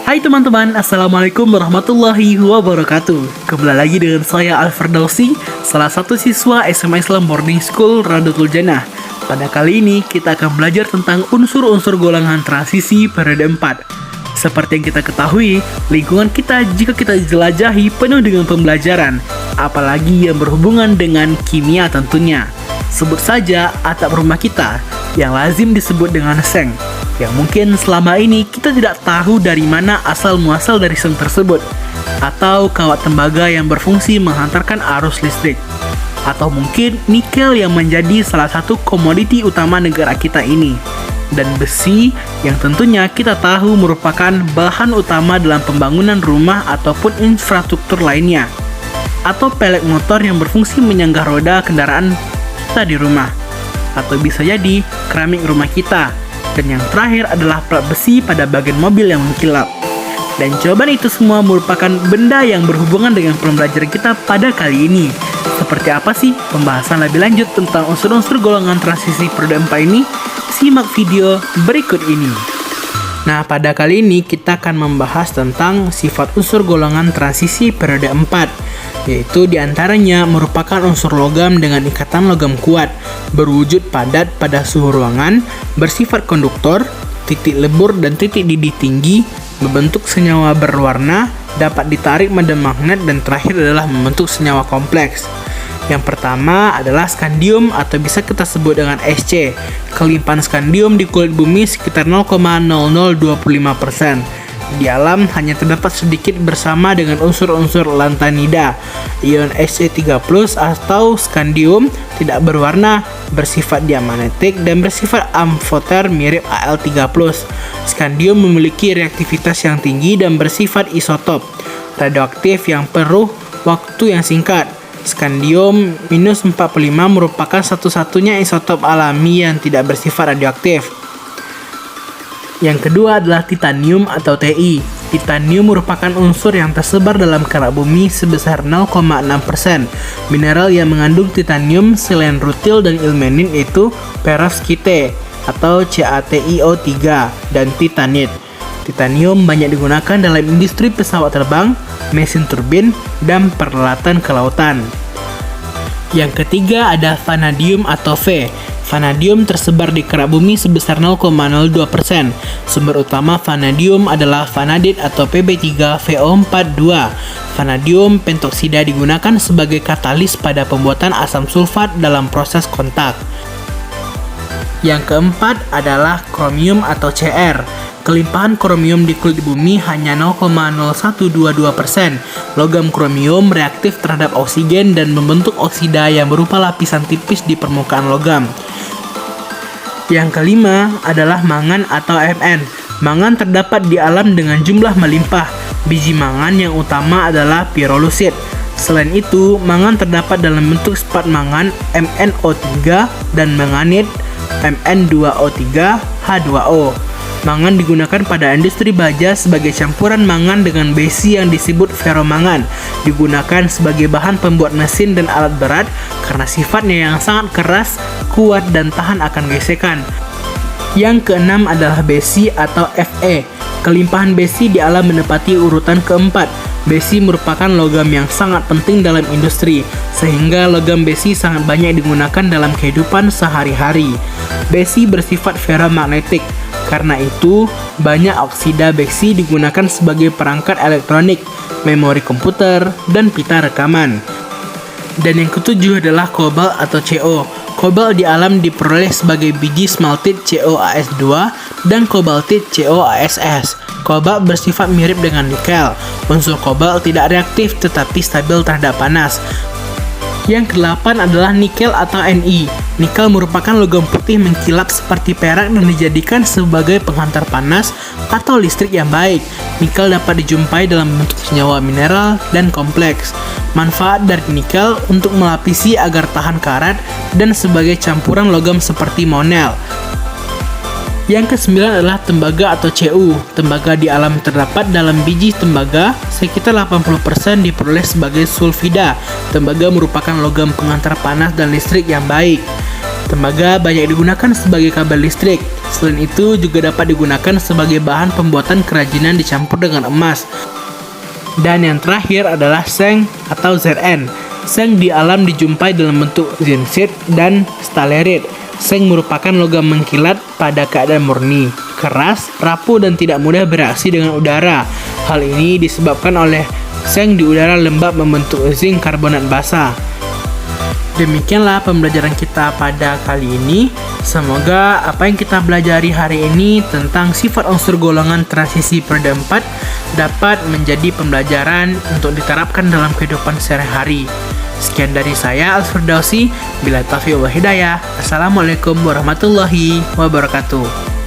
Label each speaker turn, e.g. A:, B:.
A: Hai teman-teman, Assalamualaikum warahmatullahi wabarakatuh. Kembali lagi dengan saya Al-Firdausi, salah satu siswa SMA Islam Boarding School Radatul Jannah. Pada kali ini kita akan belajar tentang unsur-unsur golongan transisi periode 4. Seperti yang kita ketahui, lingkungan kita jika kita jelajahi penuh dengan pembelajaran, apalagi yang berhubungan dengan kimia tentunya. Sebut saja atap rumah kita, yang lazim disebut dengan seng, yang mungkin selama ini kita tidak tahu dari mana asal-muasal dari seng tersebut, atau kawat tembaga yang berfungsi menghantarkan arus listrik, atau mungkin nikel yang menjadi salah satu komoditi utama negara kita ini, dan besi yang tentunya kita tahu merupakan bahan utama dalam pembangunan rumah ataupun infrastruktur lainnya, atau pelek motor yang berfungsi menyanggah roda kendaraan kita di rumah, atau bisa jadi keramik rumah kita. Dan yang terakhir adalah plat besi pada bagian mobil yang mengkilap. Dan jawaban itu semua merupakan benda yang berhubungan dengan pembelajaran kita pada kali ini. Seperti apa sih pembahasan lebih lanjut tentang unsur-unsur golongan transisi periode 4 ini? Simak video berikut ini. Nah, pada kali ini kita akan membahas tentang sifat unsur golongan transisi periode 4, yaitu diantaranya merupakan unsur logam dengan ikatan logam kuat, berwujud padat pada suhu ruangan, bersifat konduktor, titik lebur dan titik didih tinggi, membentuk senyawa berwarna, dapat ditarik medan magnet, dan terakhir adalah membentuk senyawa kompleks. Yang pertama adalah skandium atau bisa kita sebut dengan Sc. Kelimpahan skandium di kulit bumi sekitar 0,0025%. Di alam hanya terdapat sedikit bersama dengan unsur-unsur lantanida. Ion Sc3+ atau skandium tidak berwarna, bersifat diamagnetik dan bersifat amfoter mirip Al3+. Skandium memiliki reaktivitas yang tinggi dan bersifat isotop radioaktif yang perlu waktu yang singkat. Skandium -45 merupakan satu-satunya isotop alami yang tidak bersifat radioaktif. Yang kedua adalah titanium atau Ti. Titanium merupakan unsur yang tersebar dalam kerak bumi sebesar 0,6%. Mineral yang mengandung titanium selain rutil dan ilmenin itu perovskite atau CaTiO3 dan titanit. Titanium banyak digunakan dalam industri pesawat terbang, mesin turbin, dan peralatan kelautan. Yang ketiga ada vanadium atau V. Vanadium tersebar di kerak bumi sebesar 0,02%. Sumber utama vanadium adalah vanadit atau Pb3VO42. Vanadium pentoksida digunakan sebagai katalis pada pembuatan asam sulfat dalam proses kontak. Yang keempat adalah kromium atau Cr. Kelimpahan kromium di kulit bumi hanya 0,0122%. Logam kromium reaktif terhadap oksigen dan membentuk oksida yang berupa lapisan tipis di permukaan logam. Yang kelima adalah mangan atau Mn. Mangan terdapat di alam dengan jumlah melimpah. Biji mangan yang utama adalah pirolusit. Selain itu, mangan terdapat dalam bentuk spat mangan MnO3 dan manganit Mn2O3H2O. Mangan digunakan pada industri baja sebagai campuran mangan dengan besi yang disebut ferromangan. Digunakan sebagai bahan pembuat mesin dan alat berat karena sifatnya yang sangat keras, kuat, dan tahan akan gesekan. Yang keenam adalah besi atau Fe. Kelimpahan besi di alam menepati urutan keempat. Besi merupakan logam yang sangat penting dalam industri, sehingga logam besi sangat banyak digunakan dalam kehidupan sehari-hari. Besi bersifat ferromagnetik. Karena itu, banyak oksida besi digunakan sebagai perangkat elektronik, memori komputer, dan pita rekaman. Dan yang ketujuh adalah kobalt atau Co. Kobalt di alam diperoleh sebagai biji smaltit CoAs2 dan kobaltit CoAsS. Kobalt bersifat mirip dengan nikel. Unsur kobalt tidak reaktif tetapi stabil terhadap panas. Yang kedelapan adalah nikel atau Ni. Nikel merupakan logam putih mengkilap seperti perak dan dijadikan sebagai penghantar panas atau listrik yang baik. Nikel dapat dijumpai dalam bentuk senyawa mineral dan kompleks. Manfaat dari nikel untuk melapisi agar tahan karat dan sebagai campuran logam seperti monel. Yang kesembilan adalah tembaga atau Cu. Tembaga di alam terdapat dalam biji tembaga, sekitar 80% diperoleh sebagai sulfida. Tembaga merupakan logam pengantar panas dan listrik yang baik. Tembaga banyak digunakan sebagai kabel listrik. Selain itu juga dapat digunakan sebagai bahan pembuatan kerajinan dicampur dengan emas. Dan yang terakhir adalah seng atau Zn. Seng di alam dijumpai dalam bentuk zincit dan stalerit. Seng merupakan logam mengkilat pada keadaan murni, keras, rapuh, dan tidak mudah bereaksi dengan udara. Hal ini disebabkan oleh seng di udara lembab membentuk zinc karbonat basa. Demikianlah pembelajaran kita pada kali ini. Semoga apa yang kita pelajari hari ini tentang sifat unsur golongan transisi periode 4 dapat menjadi pembelajaran untuk diterapkan dalam kehidupan sehari-hari. Sekian dari saya, Al-Firdausi. Bila taufiq wal hidayah. Assalamualaikum warahmatullahi wabarakatuh.